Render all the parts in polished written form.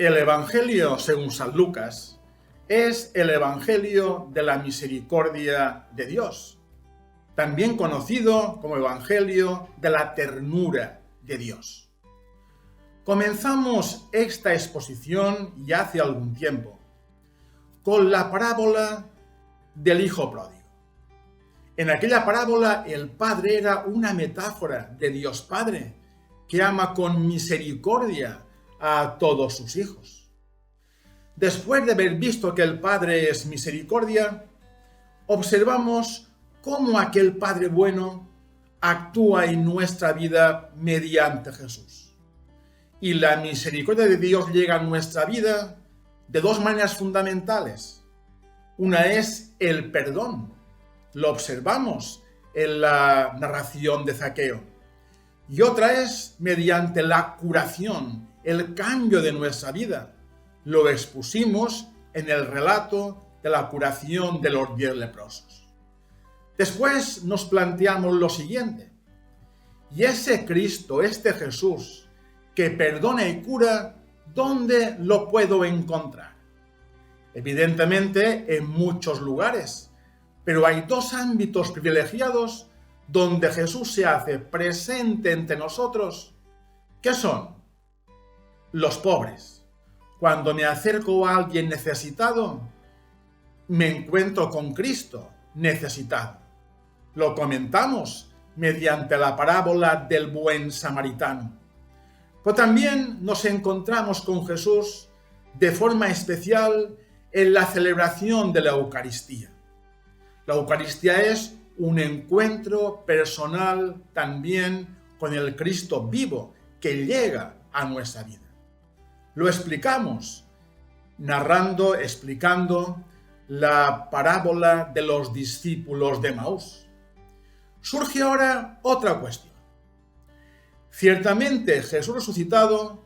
El Evangelio según San Lucas es el Evangelio de la misericordia de Dios, también conocido como Evangelio de la ternura de Dios. Comenzamos esta exposición ya hace algún tiempo con la parábola del Hijo Pródigo. En aquella parábola el Padre era una metáfora de Dios Padre que ama con misericordia a todos sus hijos. Después de haber visto que el Padre es misericordia, observamos cómo aquel Padre bueno actúa en nuestra vida mediante Jesús. Y la misericordia de Dios llega a nuestra vida de dos maneras fundamentales. Una es el perdón. Lo observamos en la narración de Zaqueo. Y otra es mediante la curación, el cambio de nuestra vida. Lo expusimos en el relato de la curación de los 10 leprosos. Después nos planteamos lo siguiente. ¿Y ese Cristo, este Jesús, que perdona y cura, dónde lo puedo encontrar? Evidentemente en muchos lugares, pero hay dos ámbitos privilegiados donde Jesús se hace presente entre nosotros. ¿Qué son? Los pobres. Cuando me acerco a alguien necesitado, me encuentro con Cristo necesitado. Lo comentamos mediante la parábola del buen samaritano. Pero también nos encontramos con Jesús de forma especial en la celebración de la Eucaristía. La Eucaristía es un encuentro personal también con el Cristo vivo que llega a nuestra vida. Lo explicamos explicando la parábola de los discípulos de Emaús. Surge ahora otra cuestión. Ciertamente Jesús resucitado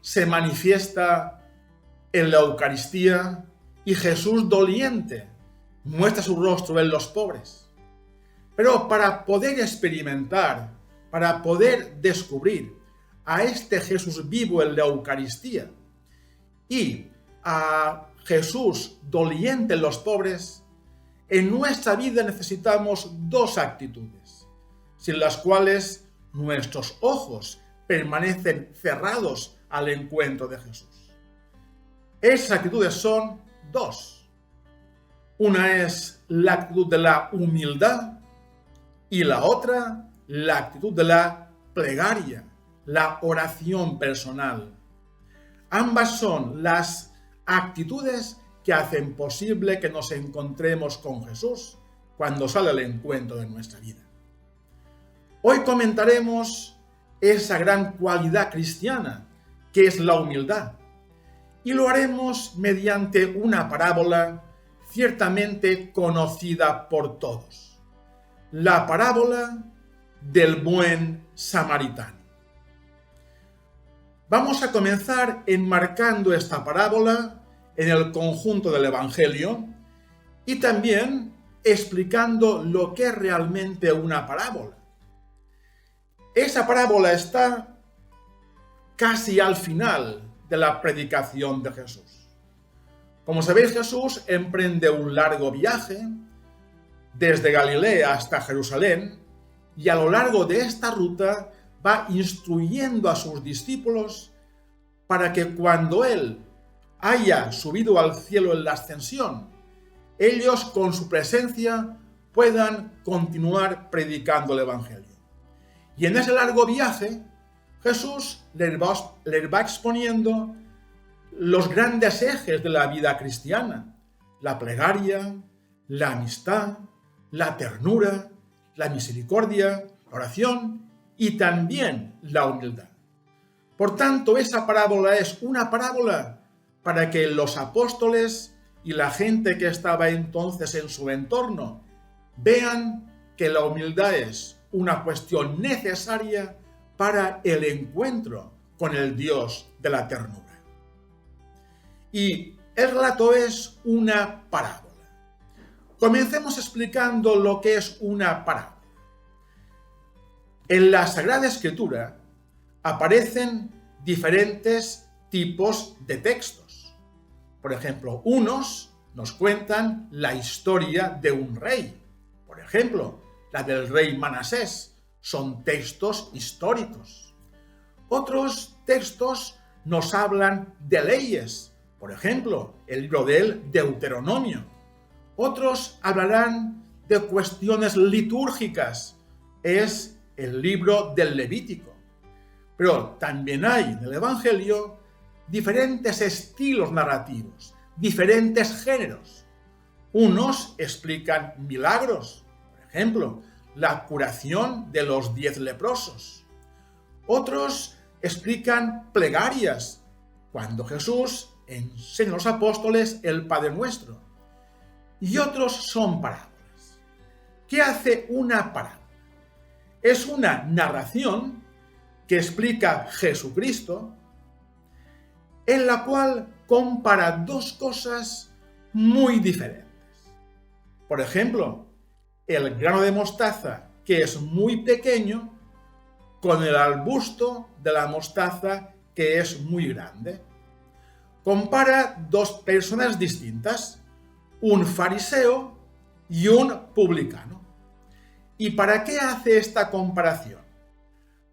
se manifiesta en la Eucaristía y Jesús doliente muestra su rostro en los pobres. Pero para poder experimentar, para poder descubrir a este Jesús vivo en la Eucaristía y a Jesús doliente en los pobres, en nuestra vida necesitamos dos actitudes, sin las cuales nuestros ojos permanecen cerrados al encuentro de Jesús. Esas actitudes son dos. Una es la actitud de la humildad y la otra la actitud de la plegaria, la oración personal. Ambas son las actitudes que hacen posible que nos encontremos con Jesús cuando sale al encuentro de nuestra vida. Hoy comentaremos esa gran cualidad cristiana que es la humildad y lo haremos mediante una parábola ciertamente conocida por todos, la parábola del buen samaritano. Vamos a comenzar enmarcando esta parábola en el conjunto del Evangelio y también explicando lo que es realmente una parábola. Esa parábola está casi al final de la predicación de Jesús. Como sabéis, Jesús emprende un largo viaje desde Galilea hasta Jerusalén y a lo largo de esta ruta va instruyendo a sus discípulos para que cuando Él haya subido al cielo en la ascensión, ellos con su presencia puedan continuar predicando el Evangelio. Y en ese largo viaje, Jesús les va exponiendo los grandes ejes de la vida cristiana: la plegaria, la amistad, la ternura, la misericordia, la oración y también la humildad. Por tanto, esa parábola es una parábola para que los apóstoles y la gente que estaba entonces en su entorno vean que la humildad es una cuestión necesaria para el encuentro con el Dios de la ternura. Y el relato es una parábola. Comencemos explicando lo que es una parábola. En la Sagrada Escritura aparecen diferentes tipos de textos. Por ejemplo, unos nos cuentan la historia de un rey. Por ejemplo, la del rey Manasés. Son textos históricos. Otros textos nos hablan de leyes. Por ejemplo, el libro del Deuteronomio. Otros hablarán de cuestiones litúrgicas. Es el libro del Levítico. Pero también hay en el Evangelio diferentes estilos narrativos, diferentes géneros. Unos explican milagros, por ejemplo, la curación de los 10 leprosos. Otros explican plegarias, cuando Jesús enseña a los apóstoles el Padre Nuestro. Y otros son parábolas. ¿Qué hace una parábola? Es una narración que explica Jesucristo, en la cual compara dos cosas muy diferentes. Por ejemplo, el grano de mostaza, que es muy pequeño, con el arbusto de la mostaza, que es muy grande. Compara dos personas distintas, un fariseo y un publicano. ¿Y para qué hace esta comparación?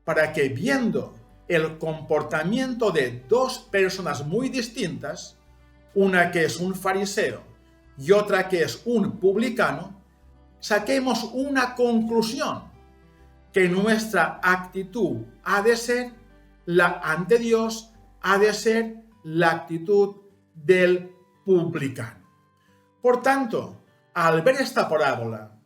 Para que, viendo el comportamiento de dos personas muy distintas, una que es un fariseo y otra que es un publicano, saquemos una conclusión, que nuestra actitud ha de ser ante Dios, ha de ser la actitud del publicano. Por tanto, al ver esta parábola,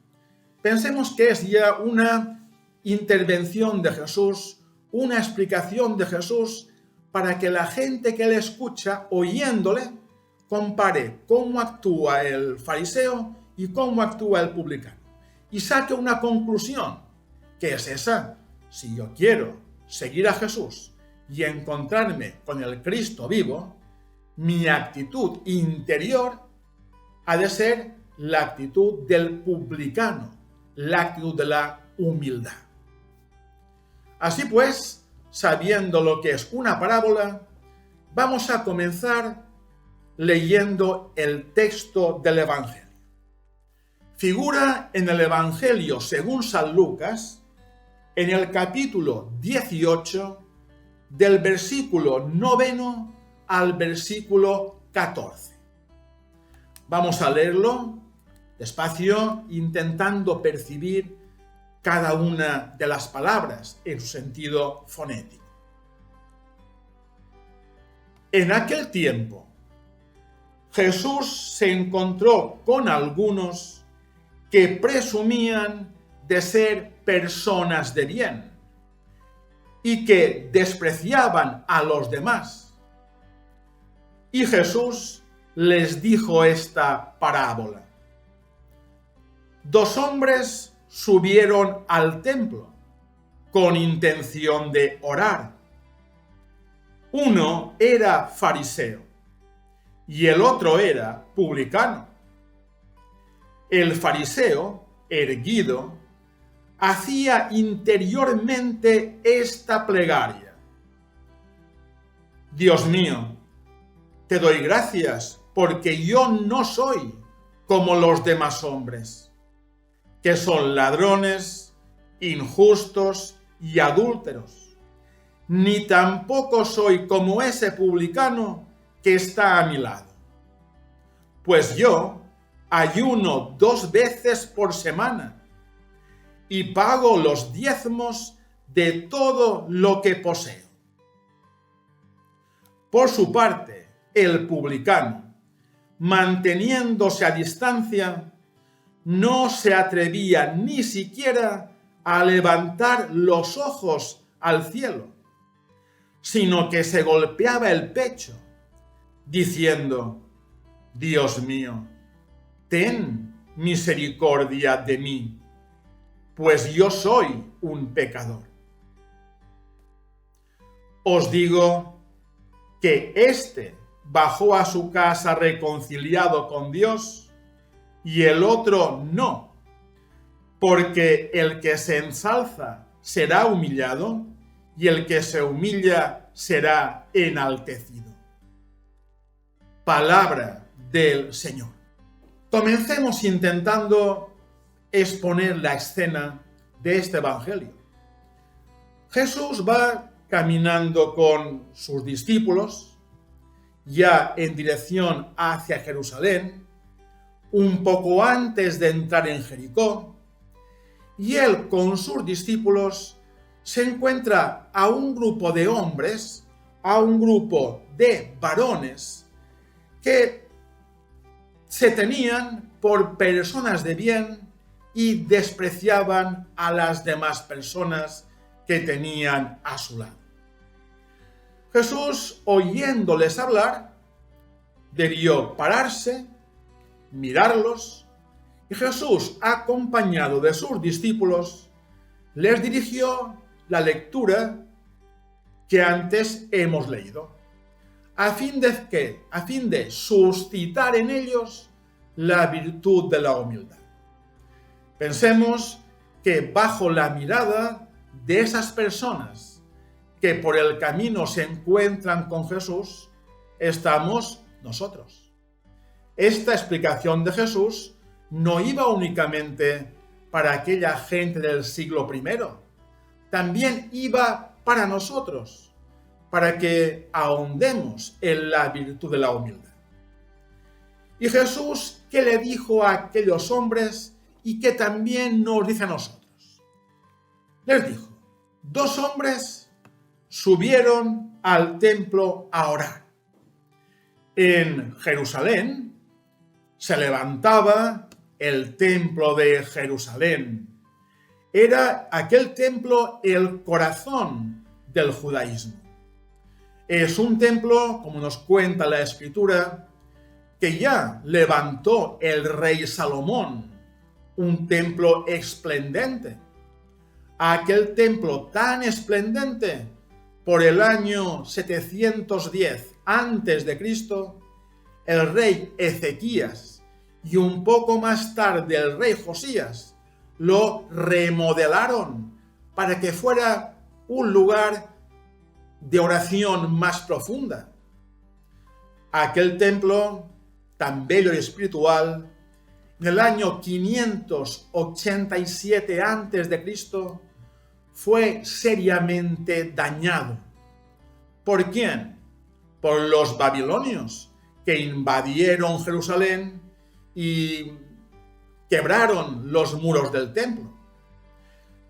pensemos que es ya una intervención de Jesús, una explicación de Jesús, para que la gente que le escucha, oyéndole, compare cómo actúa el fariseo y cómo actúa el publicano. Y saque una conclusión, que es esa: si yo quiero seguir a Jesús y encontrarme con el Cristo vivo, mi actitud interior ha de ser la actitud del publicano, la actitud de la humildad. Así pues, sabiendo lo que es una parábola, vamos a comenzar leyendo el texto del Evangelio. Figura en el Evangelio según San Lucas, en el capítulo 18, del versículo 9 al versículo 14. Vamos a leerlo despacio, intentando percibir cada una de las palabras en su sentido fonético. En aquel tiempo, Jesús se encontró con algunos que presumían de ser personas de bien y que despreciaban a los demás. Y Jesús les dijo esta parábola. Dos hombres subieron al templo con intención de orar. Uno era fariseo y el otro era publicano. El fariseo, erguido, hacía interiormente esta plegaria: Dios mío, te doy gracias porque yo no soy como los demás hombres, que son ladrones, injustos y adúlteros, ni tampoco soy como ese publicano que está a mi lado. Pues yo ayuno 2 veces por semana y pago los diezmos de todo lo que poseo. Por su parte, el publicano, manteniéndose a distancia, no se atrevía ni siquiera a levantar los ojos al cielo, sino que se golpeaba el pecho, diciendo: Dios mío, ten misericordia de mí, pues yo soy un pecador. Os digo que éste bajó a su casa reconciliado con Dios y el otro no, porque el que se ensalza será humillado y el que se humilla será enaltecido. Palabra del Señor. Comencemos intentando exponer la escena de este Evangelio. Jesús va caminando con sus discípulos, ya en dirección hacia Jerusalén, un poco antes de entrar en Jericó, y él con sus discípulos se encuentra a un grupo de hombres, a un grupo de varones que se tenían por personas de bien y despreciaban a las demás personas que tenían a su lado. Jesús, oyéndoles hablar, debió pararse, mirarlos, y Jesús, acompañado de sus discípulos, les dirigió la lectura que antes hemos leído, a fin de suscitar en ellos la virtud de la humildad. Pensemos que bajo la mirada de esas personas que por el camino se encuentran con Jesús, estamos nosotros. Esta explicación de Jesús no iba únicamente para aquella gente del siglo I, también iba para nosotros, para que ahondemos en la virtud de la humildad. Y Jesús, ¿qué le dijo a aquellos hombres y que también nos dice a nosotros? Les dijo: 2 hombres subieron al templo a orar. En Jerusalén se levantaba el templo de Jerusalén. Era aquel templo el corazón del judaísmo. Es un templo, como nos cuenta la Escritura, que ya levantó el rey Salomón, un templo esplendente. Aquel templo tan esplendente, por el año 710 a.C., el rey Ezequías y un poco más tarde el rey Josías lo remodelaron para que fuera un lugar de oración más profunda. Aquel templo tan bello y espiritual, en el año 587 a.C., fue seriamente dañado. ¿Por quién? Por los babilonios, que invadieron Jerusalén y quebraron los muros del templo.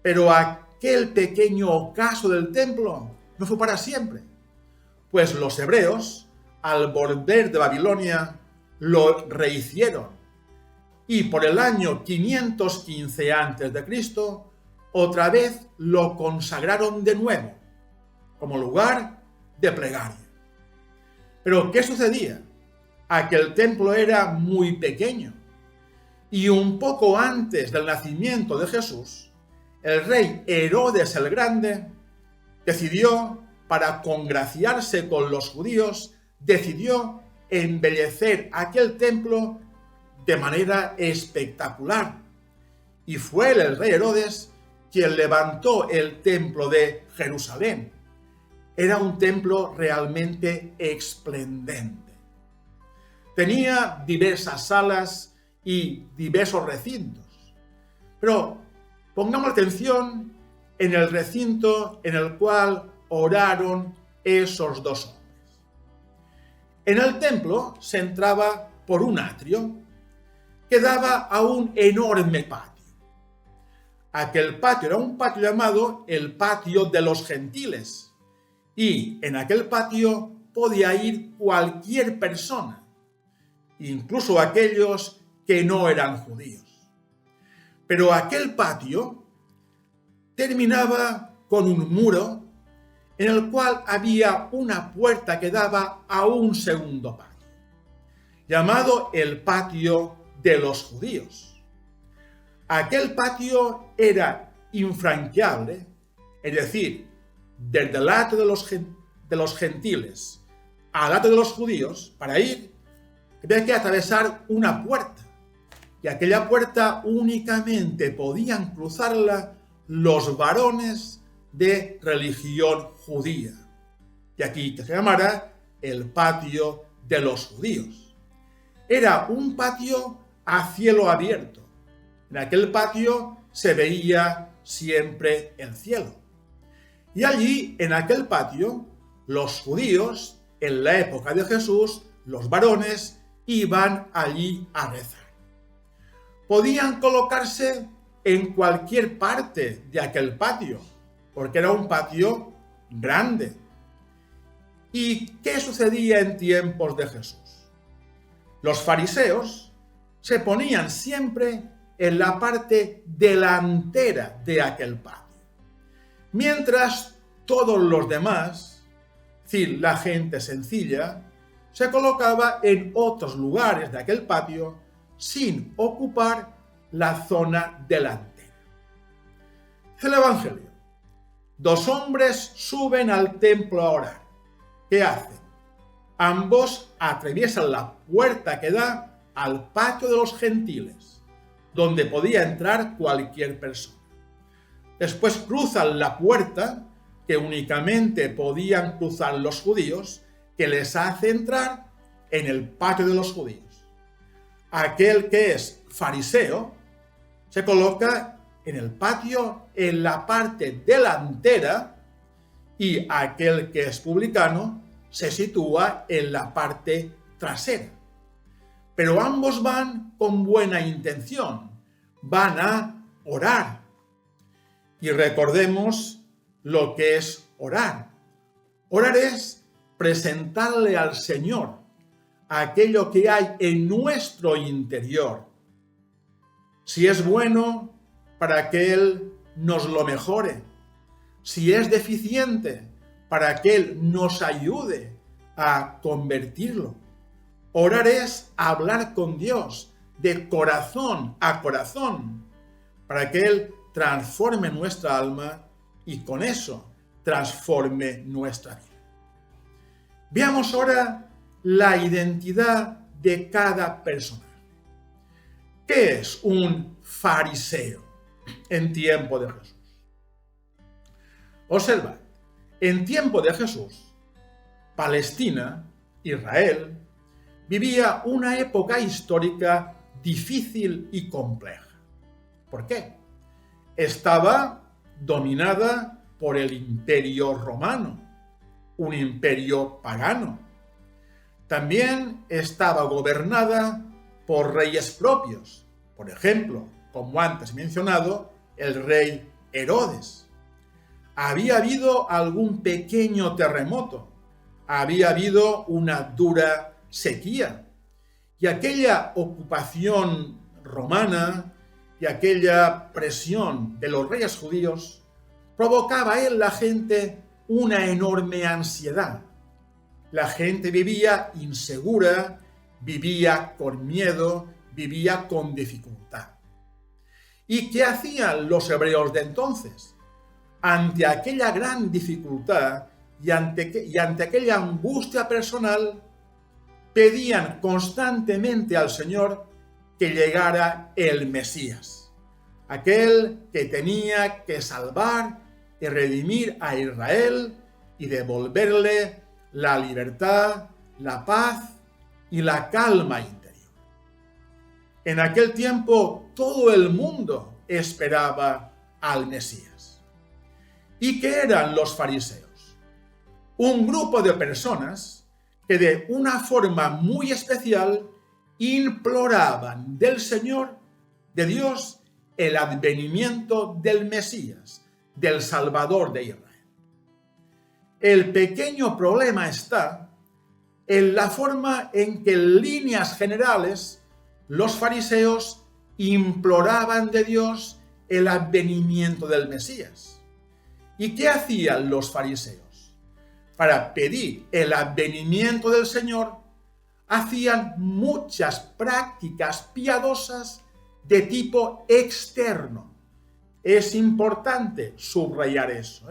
Pero aquel pequeño ocaso del templo no fue para siempre, pues los hebreos, al volver de Babilonia, lo rehicieron, y por el año 515 a.C., otra vez lo consagraron de nuevo, como lugar de plegaria. Pero ¿qué sucedía? Aquel templo era muy pequeño, y un poco antes del nacimiento de Jesús, el rey Herodes el Grande decidió, para congraciarse con los judíos, decidió embellecer aquel templo de manera espectacular. Y fue el rey Herodes quien levantó el templo de Jerusalén. Era un templo realmente esplendente. Tenía diversas salas y diversos recintos. Pero pongamos atención en el recinto en el cual oraron esos 2 hombres. En el templo se entraba por un atrio que daba a un enorme patio. Aquel patio era un patio llamado el patio de los gentiles, y en aquel patio podía ir cualquier persona, incluso aquellos que no eran judíos. Pero aquel patio terminaba con un muro en el cual había una puerta que daba a un segundo patio, llamado el patio de los judíos. Aquel patio era infranqueable, es decir, desde el lado de los gentiles al lado de los judíos, para ir, había que atravesar una puerta, y aquella puerta únicamente podían cruzarla los varones de religión judía. y aquí que se llamara el patio de los judíos. Era un patio a cielo abierto. En aquel patio se veía siempre el cielo. Y allí, en aquel patio, los judíos, en la época de Jesús, los varones, iban allí a rezar. Podían colocarse en cualquier parte de aquel patio, porque era un patio grande. ¿Y qué sucedía en tiempos de Jesús? Los fariseos se ponían siempre en la parte delantera de aquel patio, mientras todos los demás, es decir, la gente sencilla, se colocaba en otros lugares de aquel patio sin ocupar la zona delantera. Dice el Evangelio: 2 hombres suben al templo a orar. ¿Qué hacen? Ambos atraviesan la puerta que da al patio de los gentiles, donde podía entrar cualquier persona. Después cruzan la puerta que únicamente podían cruzar los judíos, que les hace entrar en el patio de los judíos. Aquel que es fariseo se coloca en el patio en la parte delantera y aquel que es publicano se sitúa en la parte trasera. Pero ambos van con buena intención, van a orar. Y recordemos lo que es orar. Orar es presentarle al Señor aquello que hay en nuestro interior. Si es bueno, para que Él nos lo mejore. Si es deficiente, para que Él nos ayude a convertirlo. Orar es hablar con Dios de corazón a corazón, para que Él transforme nuestra alma y con eso transforme nuestra vida. Veamos ahora la identidad de cada personaje. ¿Qué es un fariseo en tiempo de Jesús? Observad, en tiempo de Jesús, Palestina, Israel, vivía una época histórica difícil y compleja. ¿Por qué? Estaba dominada por el Imperio Romano, un imperio pagano. También estaba gobernada por reyes propios, por ejemplo, como antes mencionado, el rey Herodes. Había habido algún pequeño terremoto, había habido una dura sequía, y aquella ocupación romana y aquella presión de los reyes judíos provocaba en la gente una enorme ansiedad. La gente vivía insegura, vivía con miedo, vivía con dificultad. ¿Y qué hacían los hebreos de entonces? Ante aquella gran dificultad y ante aquella angustia personal, pedían constantemente al Señor que llegara el Mesías, aquel que tenía que salvar y redimir a Israel y devolverle la libertad, la paz y la calma interior. En aquel tiempo todo el mundo esperaba al Mesías. ¿Y qué eran los fariseos? Un grupo de personas que de una forma muy especial imploraban del Señor, de Dios, el advenimiento del Mesías, del Salvador de Israel. El pequeño problema está en la forma en que en líneas generales los fariseos imploraban de Dios el advenimiento del Mesías. ¿Y qué hacían los fariseos? Para pedir el advenimiento del Señor, hacían muchas prácticas piadosas de tipo externo. Es importante subrayar eso,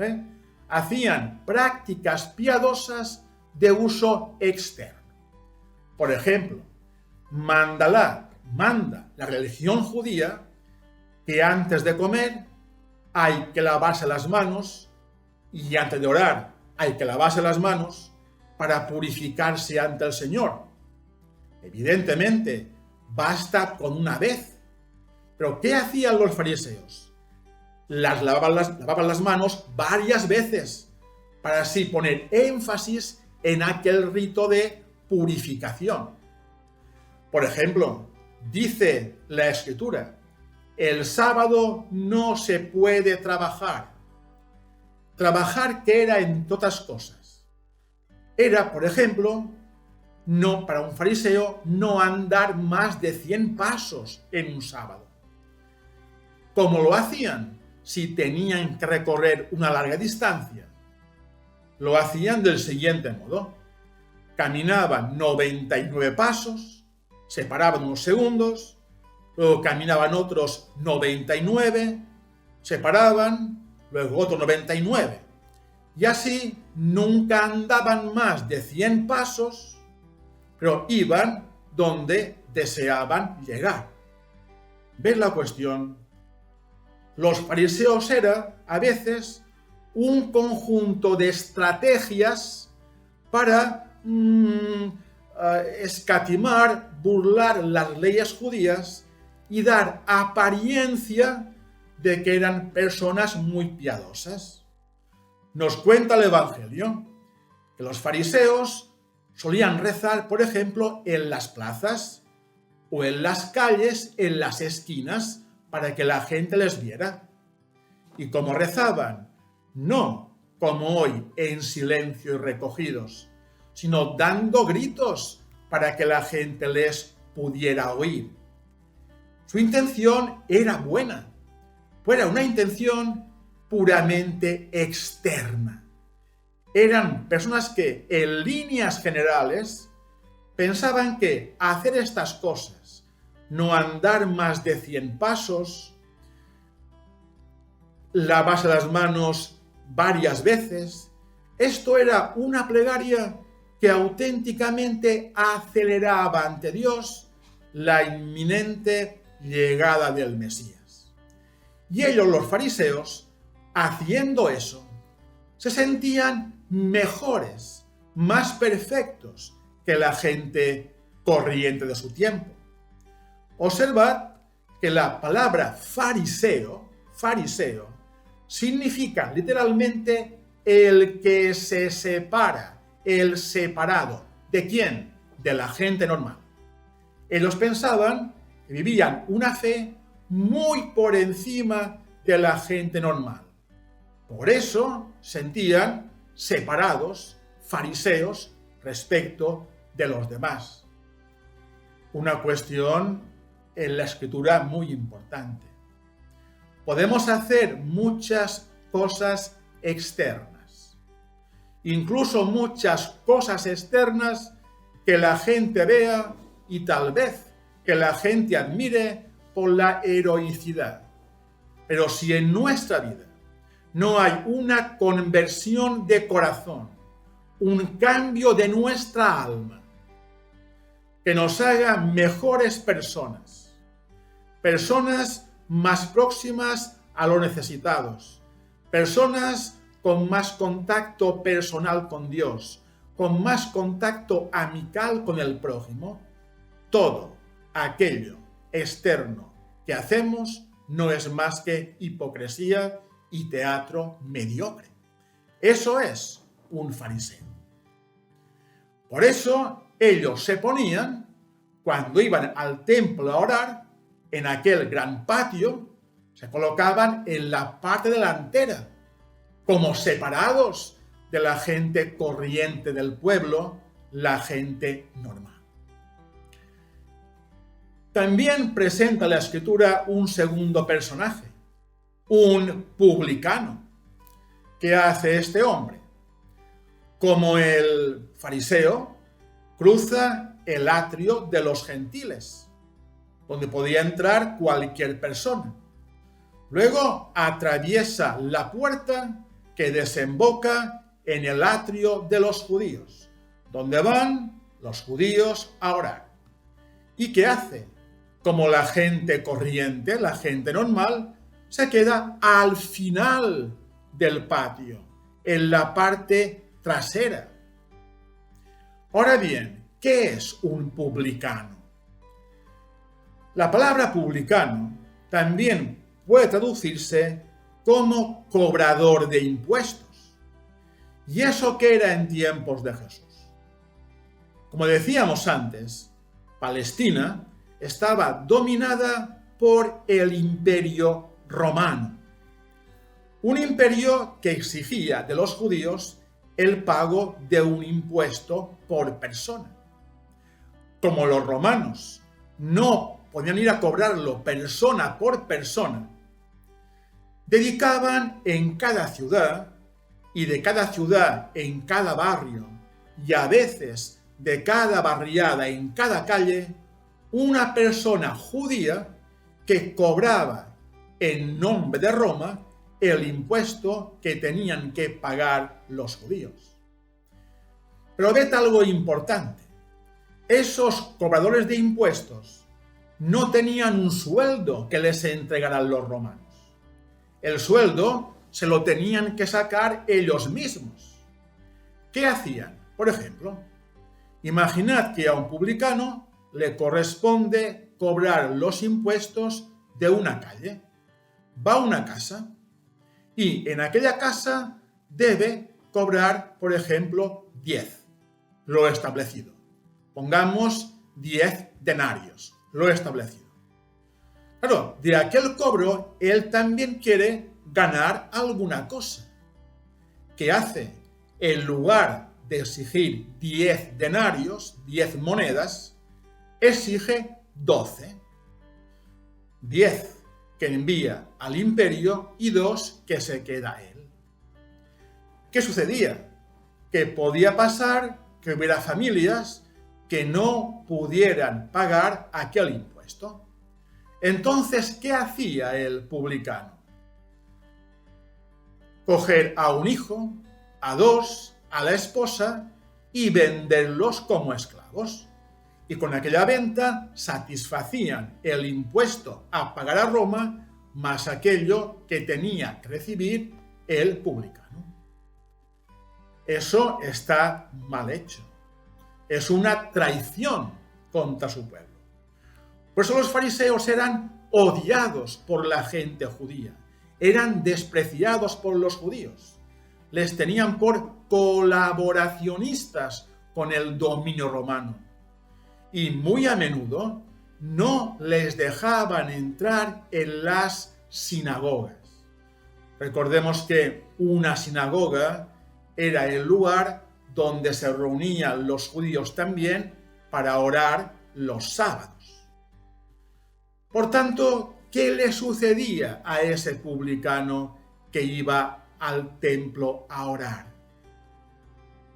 Hacían prácticas piadosas de uso externo. Por ejemplo, manda la religión judía que antes de comer hay que lavarse las manos y antes de orar hay que lavarse las manos para purificarse ante el Señor. Evidentemente, basta con una vez. Pero ¿qué hacían los fariseos? Lavaban las manos varias veces para así poner énfasis en aquel rito de purificación. Por ejemplo, dice la Escritura, el sábado no se puede trabajar. Trabajar, ¿qué era entre otras cosas? Era, por ejemplo, no, para un fariseo, no andar más de 100 pasos en un sábado. ¿Cómo lo hacían? Si tenían que recorrer una larga distancia. Lo hacían del siguiente modo. Caminaban 99 pasos, se paraban unos segundos, luego caminaban otros 99, se paraban, luego otros 99. Y así nunca andaban más de 100 pasos, pero iban donde deseaban llegar. ¿Ves la cuestión? Los fariseos eran, a veces, un conjunto de estrategias para escatimar, burlar las leyes judías y dar apariencia de que eran personas muy piadosas. Nos cuenta el Evangelio que los fariseos solían rezar, por ejemplo, en las plazas o en las calles, en las esquinas, para que la gente les viera. ¿Y cómo rezaban? No como hoy, en silencio y recogidos, sino dando gritos para que la gente les pudiera oír. Su intención era buena, pues era una intención puramente externa. Eran personas que, en líneas generales, pensaban que hacer estas cosas, no andar más de 100 pasos, lavarse las manos varias veces, esto era una plegaria que auténticamente aceleraba ante Dios la inminente llegada del Mesías. Y ellos, los fariseos, haciendo eso, se sentían mejores, más perfectos que la gente corriente de su tiempo. Observad que la palabra fariseo, significa literalmente el que se separa, el separado. ¿De quién? De la gente normal. Ellos pensaban que vivían una fe muy por encima de la gente normal. Por eso sentían separados, fariseos, respecto de los demás. Una cuestión en la Escritura muy importante. Podemos hacer muchas cosas externas, incluso muchas cosas externas que la gente vea y tal vez que la gente admire por la heroicidad. Pero si en nuestra vida no hay una conversión de corazón, un cambio de nuestra alma, que nos haga mejores personas, personas más próximas a los necesitados, personas con más contacto personal con Dios, con más contacto amical con el prójimo, todo aquello externo que hacemos no es más que hipocresía y teatro mediocre. Eso es un fariseo. Por eso ellos se ponían, cuando iban al templo a orar, en aquel gran patio, se colocaban en la parte delantera, como separados de la gente corriente del pueblo, la gente normal. También presenta la Escritura un segundo personaje, un publicano. ¿Qué hace este hombre? Como el fariseo, cruza el atrio de los gentiles, donde podía entrar cualquier persona. Luego atraviesa la puerta que desemboca en el atrio de los judíos, donde van los judíos a orar. ¿Y qué hace? Como la gente corriente, la gente normal, se queda al final del patio, en la parte trasera. Ahora bien, ¿qué es un publicano? La palabra publicano también puede traducirse como cobrador de impuestos. ¿Y eso qué era en tiempos de Jesús? Como decíamos antes, Palestina estaba dominada por el Imperio Romano. Un imperio que exigía de los judíos el pago de un impuesto por persona. Como los romanos no podían ir a cobrarlo persona por persona, dedicaban en cada ciudad y de cada ciudad en cada barrio y a veces de cada barriada en cada calle una persona judía que cobraba en nombre de Roma el impuesto que tenían que pagar los judíos. Pero ved algo importante. Esos cobradores de impuestos no tenían un sueldo que les entregaran los romanos. El sueldo se lo tenían que sacar ellos mismos. ¿Qué hacían? Por ejemplo, imaginad que a un publicano le corresponde cobrar los impuestos de una calle. Va a una casa y en aquella casa debe cobrar, por ejemplo, 10, lo establecido. Pongamos 10 denarios, lo establecido. Claro, de aquel cobro él también quiere ganar alguna cosa. ¿Qué hace? En lugar de exigir 10 denarios, 10 monedas, exige 12. 10 que envía al imperio y 2 que se queda él. ¿Qué sucedía? Que podía pasar que hubiera familias que no pudieran pagar aquel impuesto. Entonces, ¿qué hacía el publicano? Coger a un hijo, a 2, a la esposa y venderlos como esclavos. Y con aquella venta satisfacían el impuesto a pagar a Roma más aquello que tenía que recibir el publicano. Eso está mal hecho. Es una traición contra su pueblo. Por eso los fariseos eran odiados por la gente judía. Eran despreciados por los judíos. Les tenían por colaboracionistas con el dominio romano. Y muy a menudo no les dejaban entrar en las sinagogas. Recordemos que una sinagoga era el lugar donde se reunían los judíos también para orar los sábados. Por tanto, ¿qué le sucedía a ese publicano que iba al templo a orar?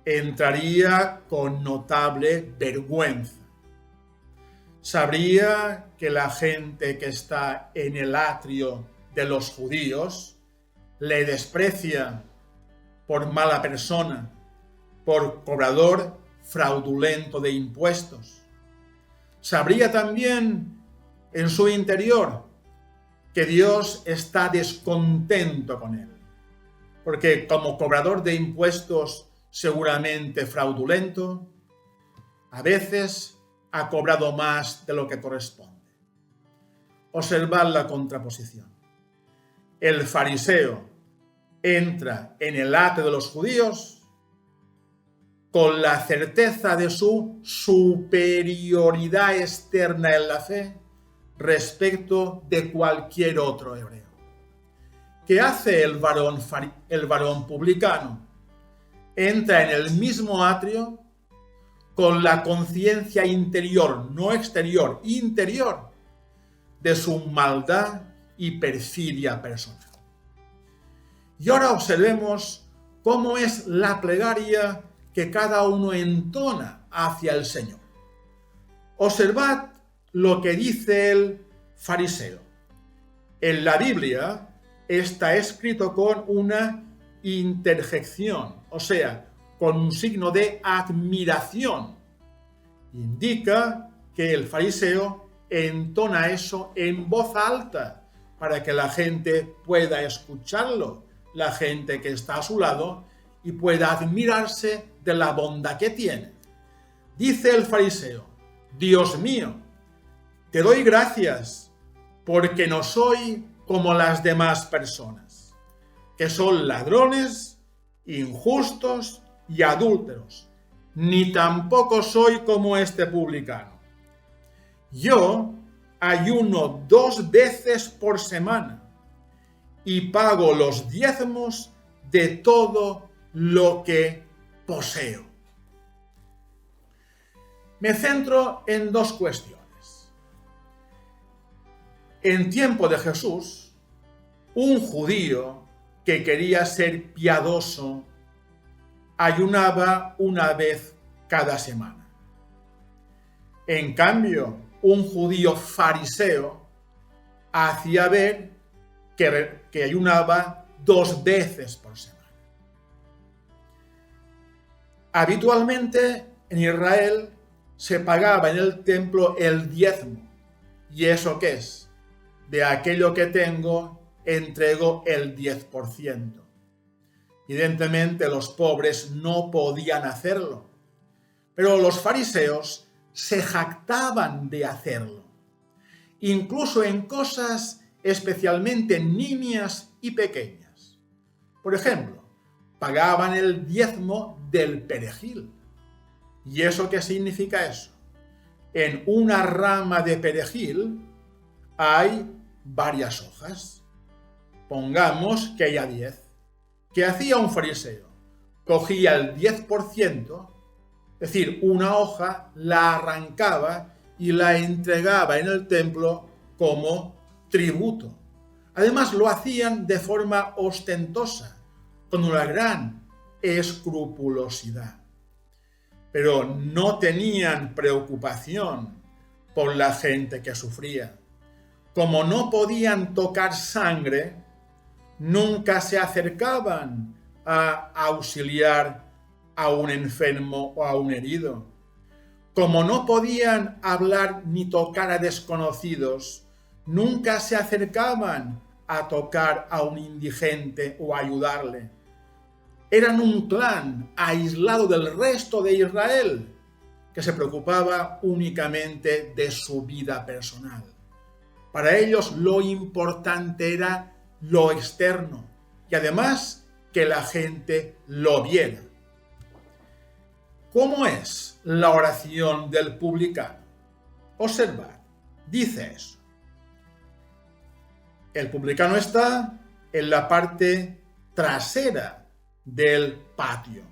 Entraría con notable vergüenza. Sabría que la gente que está en el atrio de los judíos le desprecia por mala persona, por cobrador fraudulento de impuestos. Sabría también en su interior que Dios está descontento con él, porque como cobrador de impuestos seguramente fraudulento, a veces ha cobrado más de lo que corresponde. Observad la contraposición. El fariseo entra en el atrio de los judíos con la certeza de su superioridad externa en la fe respecto de cualquier otro hebreo. ¿Qué hace el varón publicano? Entra en el mismo atrio con la conciencia interior, no exterior, interior, de su maldad y perfidia personal. Y ahora observemos cómo es la plegaria que cada uno entona hacia el Señor. Observad lo que dice el fariseo. En la Biblia está escrito con una interjección, o sea, con un signo de admiración. Indica que el fariseo entona eso en voz alta para que la gente pueda escucharlo, la gente que está a su lado, y pueda admirarse de la bondad que tiene. Dice el fariseo: Dios mío, te doy gracias porque no soy como las demás personas, que son ladrones, injustos y adúlteros, ni tampoco soy como este publicano. Yo ayuno 2 veces por semana y pago los diezmos de todo lo que poseo. Me centro en 2 cuestiones. En tiempo de Jesús, un judío que quería ser piadoso ayunaba 1 vez cada semana. En cambio, un judío fariseo hacía ver que ayunaba 2 veces por semana. Habitualmente en Israel se pagaba en el templo el diezmo. ¿Y eso qué es? De aquello que tengo, entrego el 10%. Evidentemente los pobres no podían hacerlo, pero los fariseos se jactaban de hacerlo, incluso en cosas especialmente nimias y pequeñas. Por ejemplo, pagaban el diezmo del perejil. ¿Y eso qué significa eso? En una rama de perejil hay varias hojas. Pongamos que haya 10. ¿Qué hacía un fariseo? Cogía el 10%, es decir, una hoja, la arrancaba y la entregaba en el templo como tributo. Además, lo hacían de forma ostentosa, con una gran escrupulosidad. Pero no tenían preocupación por la gente que sufría. Como no podían tocar sangre, nunca se acercaban a auxiliar a un enfermo o a un herido. Como no podían hablar ni tocar a desconocidos, nunca se acercaban a tocar a un indigente o a ayudarle. Eran un clan aislado del resto de Israel, que se preocupaba únicamente de su vida personal. Para ellos lo importante era lo externo y además que la gente lo viera. ¿Cómo es la oración del publicano? Observad, dice eso. El publicano está en la parte trasera del patio,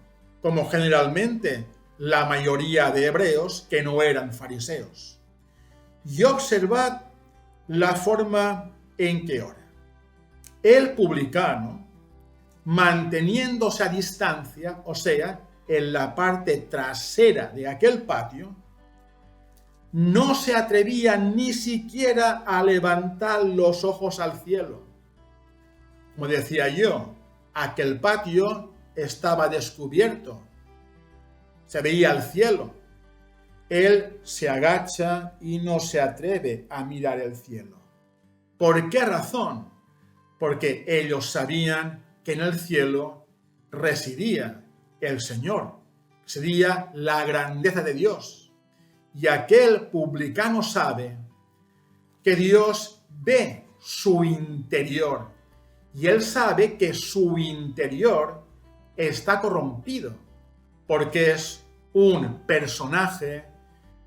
como generalmente la mayoría de hebreos que no eran fariseos. Y observad la forma en que ora. El publicano, manteniéndose a distancia, o sea, en la parte trasera de aquel patio, no se atrevía ni siquiera a levantar los ojos al cielo. Como decía yo, aquel patio estaba descubierto, se veía el cielo. Él se agacha y no se atreve a mirar el cielo. ¿Por qué razón? Porque ellos sabían que en el cielo residía el Señor, sería la grandeza de Dios. Y aquel publicano sabe que Dios ve su interior y él sabe que su interior está corrompido porque es un personaje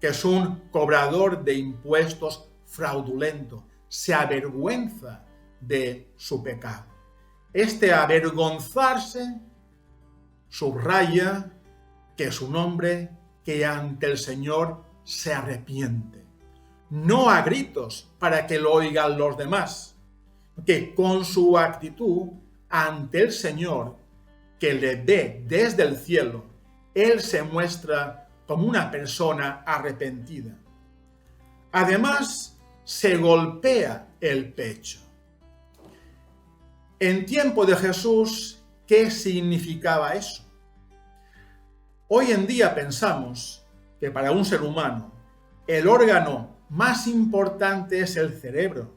que es un cobrador de impuestos fraudulento, se avergüenza de su pecado. Este avergonzarse subraya que es un hombre que ante el Señor se arrepiente. No a gritos para que lo oigan los demás, que con su actitud ante el Señor, que le ve desde el cielo, él se muestra como una persona arrepentida. Además, se golpea el pecho. En tiempo de Jesús, ¿qué significaba eso? Hoy en día pensamos que para un ser humano el órgano más importante es el cerebro,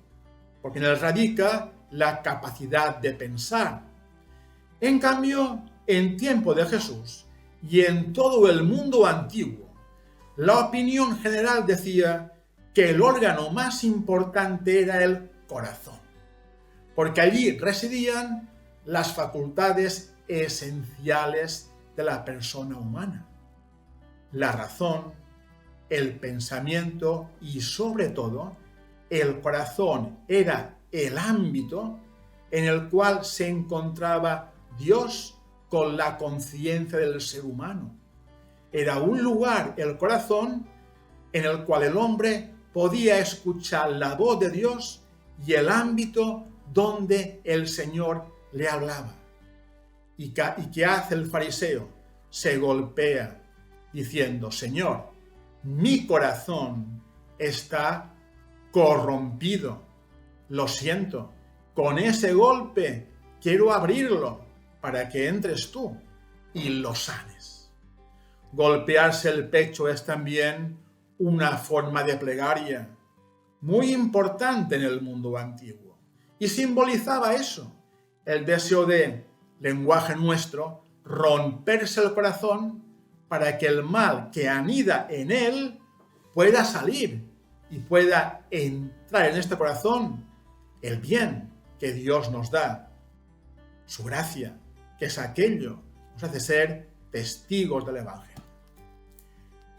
porque en él radica la capacidad de pensar. En cambio, en tiempo de Jesús y en todo el mundo antiguo, la opinión general decía que el órgano más importante era el corazón, porque allí residían las facultades esenciales de la persona humana: la razón, el pensamiento y, sobre todo, el corazón era el ámbito en el cual se encontraba Dios con la conciencia del ser humano. Era un lugar, el corazón, en el cual el hombre podía escuchar la voz de Dios y el ámbito donde el Señor le hablaba. ¿Y qué hace el fariseo? Se golpea diciendo: Señor, mi corazón está corrompido. Lo siento, con ese golpe quiero abrirlo para que entres tú y lo sanes. Golpearse el pecho es también una forma de plegaria muy importante en el mundo antiguo y simbolizaba eso, el deseo de, lenguaje nuestro, romperse el corazón para que el mal que anida en él pueda salir y pueda entrar en este corazón el bien que Dios nos da, su gracia, que es aquello que nos hace ser testigos del Evangelio.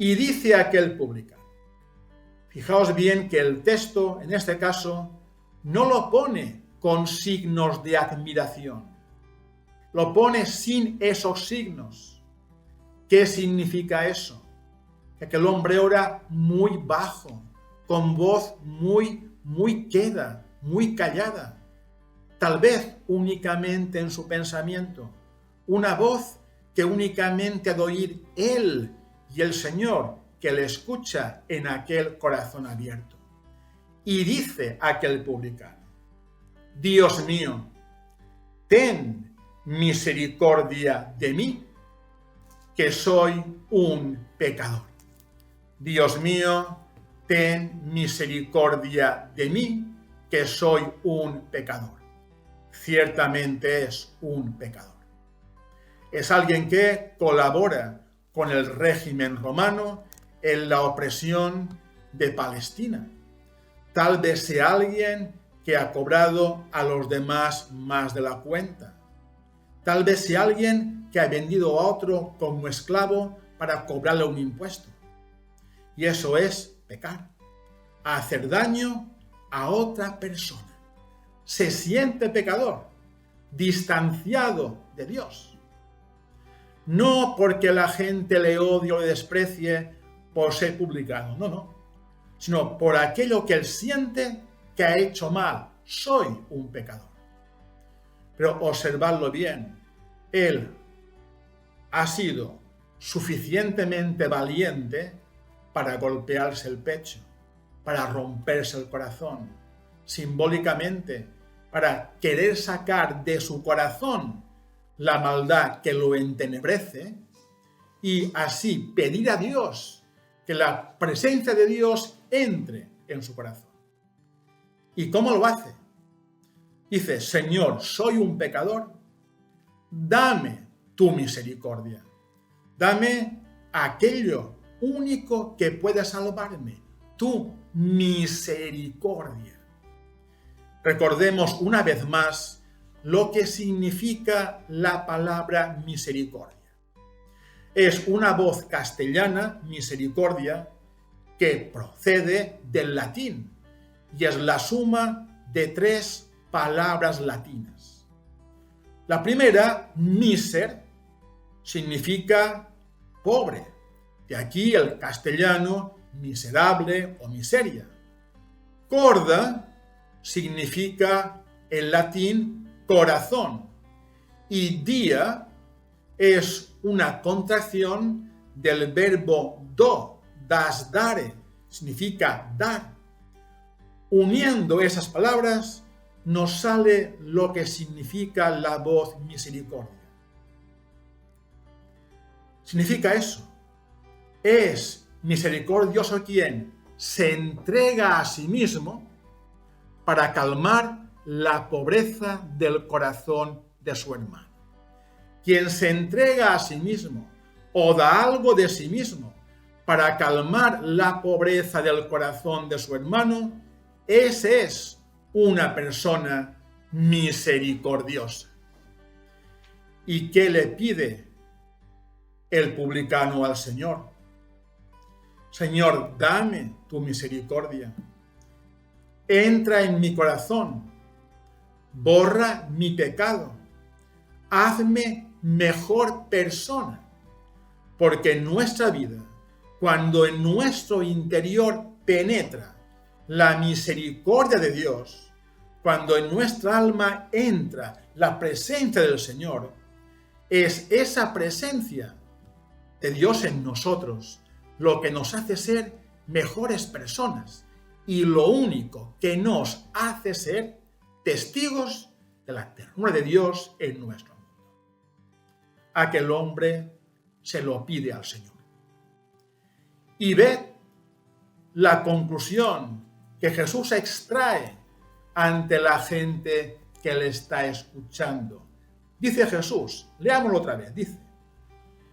Y dice aquel publicano, fijaos bien que el texto, en este caso, no lo pone con signos de admiración, lo pone sin esos signos. ¿Qué significa eso? Que aquel hombre ora muy bajo, con voz muy queda, muy callada, tal vez únicamente en su pensamiento, una voz que únicamente ha de oír él y el Señor, que le escucha en aquel corazón abierto. Y dice aquel publicano: Dios mío, ten misericordia de mí, que soy un pecador. Dios mío, ten misericordia de mí, que soy un pecador. Ciertamente es un pecador. Es alguien que colabora con el régimen romano en la opresión de Palestina. Tal vez sea alguien que ha cobrado a los demás más de la cuenta. Tal vez sea alguien que ha vendido a otro como esclavo para cobrarle un impuesto. Y eso es pecar, hacer daño a otra persona. Se siente pecador, distanciado de Dios. No porque la gente le odie o le desprecie por ser publicano, no, sino por aquello que él siente que ha hecho mal. Soy un pecador. Pero observadlo bien, él ha sido suficientemente valiente para golpearse el pecho, para romperse el corazón, simbólicamente, para querer sacar de su corazón la maldad que lo entenebrece y así pedir a Dios que la presencia de Dios entre en su corazón. ¿Y cómo lo hace? Dice: Señor, soy un pecador, dame tu misericordia, dame aquello único que puede salvarme, tu misericordia. Recordemos una vez más lo que significa la palabra misericordia. Es una voz castellana, misericordia, que procede del latín y es la suma de 3 palabras latinas. La primera, miser, significa pobre. De aquí el castellano miserable o miseria. Corda significa en latín corazón. Y dia es una contracción del verbo do, das dare, significa dar. Uniendo esas palabras nos sale lo que significa la voz misericordia. Significa eso. Es misericordioso quien se entrega a sí mismo para calmar la pobreza del corazón de su hermano. Quien se entrega a sí mismo o da algo de sí mismo para calmar la pobreza del corazón de su hermano, ese es una persona misericordiosa. ¿Y qué le pide el publicano al Señor? Señor, dame tu misericordia. Entra en mi corazón. Borra mi pecado. Hazme mejor persona. Porque en nuestra vida, cuando en nuestro interior penetra la misericordia de Dios, cuando en nuestra alma entra la presencia del Señor, es esa presencia de Dios en nosotros lo que nos hace ser mejores personas y lo único que nos hace ser testigos de la ternura de Dios en nuestro mundo. Aquel hombre se lo pide al Señor. Y ve la conclusión que Jesús extrae ante la gente que le está escuchando. Dice Jesús, leámoslo otra vez, dice: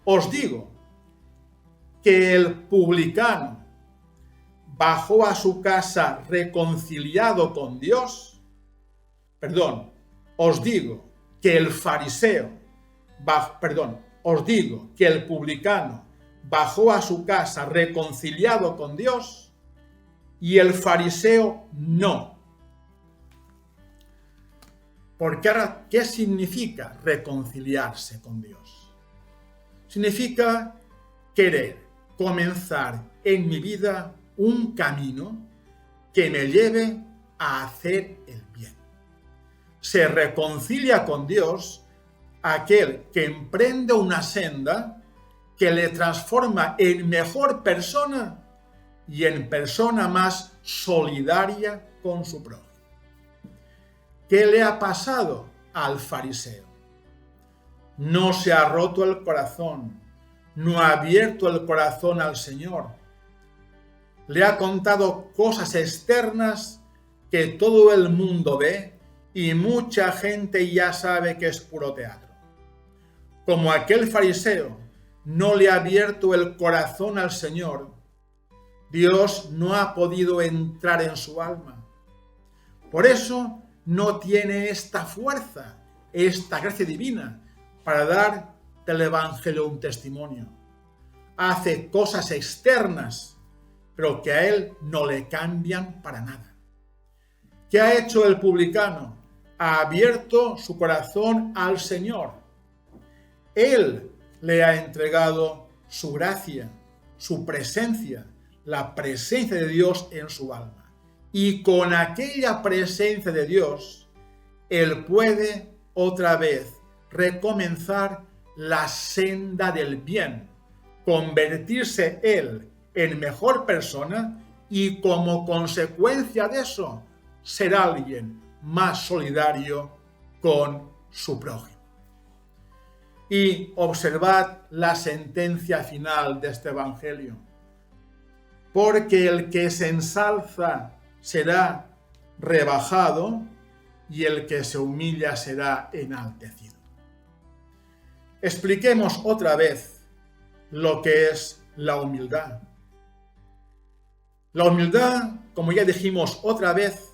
os digo que el publicano bajó a su casa reconciliado con Dios. Os digo que el publicano bajó a su casa reconciliado con Dios y el fariseo no. Porque ahora, ¿qué significa reconciliarse con Dios? Significa querer comenzar en mi vida un camino que me lleve a hacer el bien. Se reconcilia con Dios aquel que emprende una senda que le transforma en mejor persona y en persona más solidaria con su prójimo. ¿Qué le ha pasado al fariseo? No se ha roto el corazón, no ha abierto el corazón al Señor. Le ha contado cosas externas que todo el mundo ve y mucha gente ya sabe que es puro teatro. Como aquel fariseo no le ha abierto el corazón al Señor, Dios no ha podido entrar en su alma. Por eso no tiene esta fuerza, esta gracia divina para dar del Evangelio un testimonio. Hace cosas externas, pero que a él no le cambian para nada. ¿Qué ha hecho el publicano? Ha abierto su corazón al Señor. Él le ha entregado su gracia, su presencia, la presencia de Dios en su alma. Y con aquella presencia de Dios, él puede otra vez recomenzar la senda del bien, convertirse él en mejor persona y como consecuencia de eso, ser alguien más solidario con su prójimo. Y observad la sentencia final de este Evangelio. Porque el que se ensalza será rebajado y el que se humilla será enaltecido. Expliquemos otra vez lo que es la humildad. La humildad, como ya dijimos otra vez,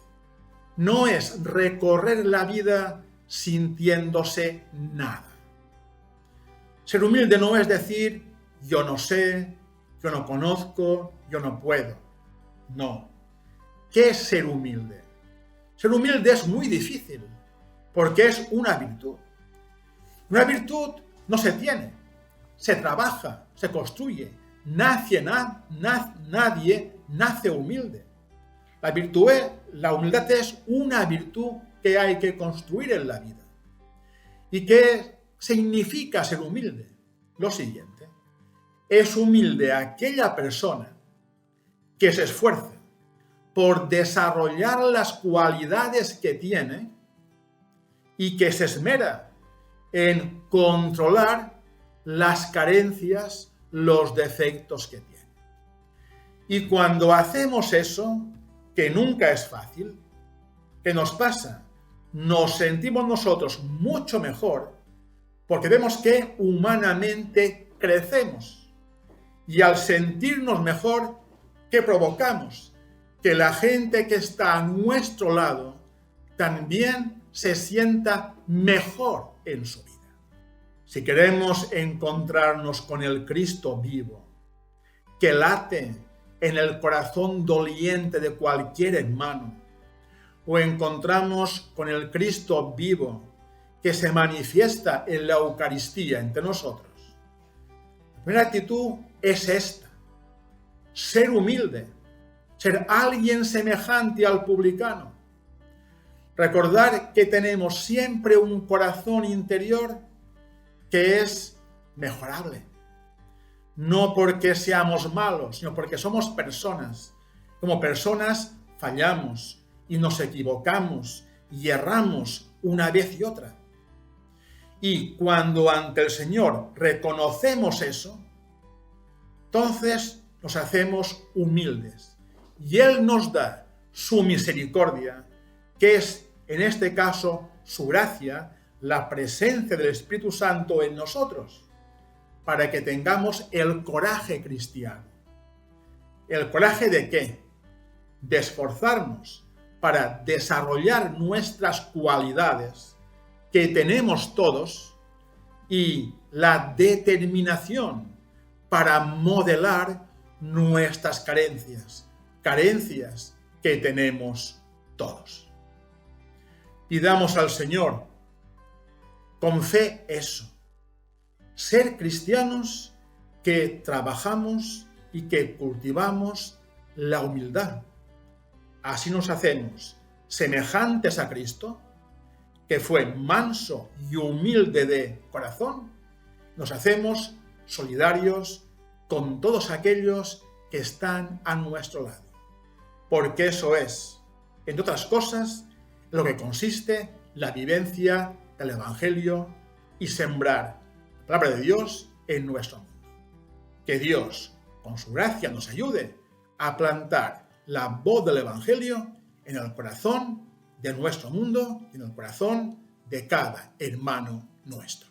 no es recorrer la vida sintiéndose nada. Ser humilde no es decir, yo no sé, yo no conozco, yo no puedo. No. ¿Qué es ser humilde? Ser humilde es muy difícil, porque es una virtud. Una virtud no se tiene, se trabaja, se construye. Nadie nace humilde. La humildad es una virtud que hay que construir en la vida. ¿Y qué significa ser humilde? Lo siguiente. Es humilde aquella persona que se esfuerza por desarrollar las cualidades que tiene y que se esmera en controlar las carencias, los defectos que tiene. Y cuando hacemos eso, que nunca es fácil, ¿qué nos pasa? Nos sentimos nosotros mucho mejor porque vemos que humanamente crecemos Y al sentirnos mejor, ¿qué provocamos? Que la gente que está a nuestro lado también se sienta mejor en su vida. Si queremos encontrarnos con el Cristo vivo, que late en el corazón doliente de cualquier hermano, o encontramos con el Cristo vivo que se manifiesta en la Eucaristía entre nosotros, la primera actitud es esta: ser humilde, ser alguien semejante al publicano. Recordar que tenemos siempre un corazón interior que es mejorable. No porque seamos malos, sino porque somos personas. Como personas fallamos y nos equivocamos y erramos una vez y otra. Y cuando ante el Señor reconocemos eso, entonces nos hacemos humildes. Y Él nos da su misericordia, que es, en este caso, su gracia, la presencia del Espíritu Santo en nosotros, para que tengamos el coraje cristiano. ¿El coraje de qué? De esforzarnos para desarrollar nuestras cualidades que tenemos todos y la determinación para modelar nuestras carencias que tenemos todos. Pidamos al Señor con fe eso: ser cristianos que trabajamos y que cultivamos la humildad. Así nos hacemos semejantes a Cristo, que fue manso y humilde de corazón. Nos hacemos solidarios con todos aquellos que están a nuestro lado. Porque eso es, entre otras cosas, lo que consiste la vivencia del Evangelio y sembrar la palabra de Dios en nuestro mundo. Que Dios, con su gracia, nos ayude a plantar la voz del Evangelio en el corazón de nuestro mundo y en el corazón de cada hermano nuestro.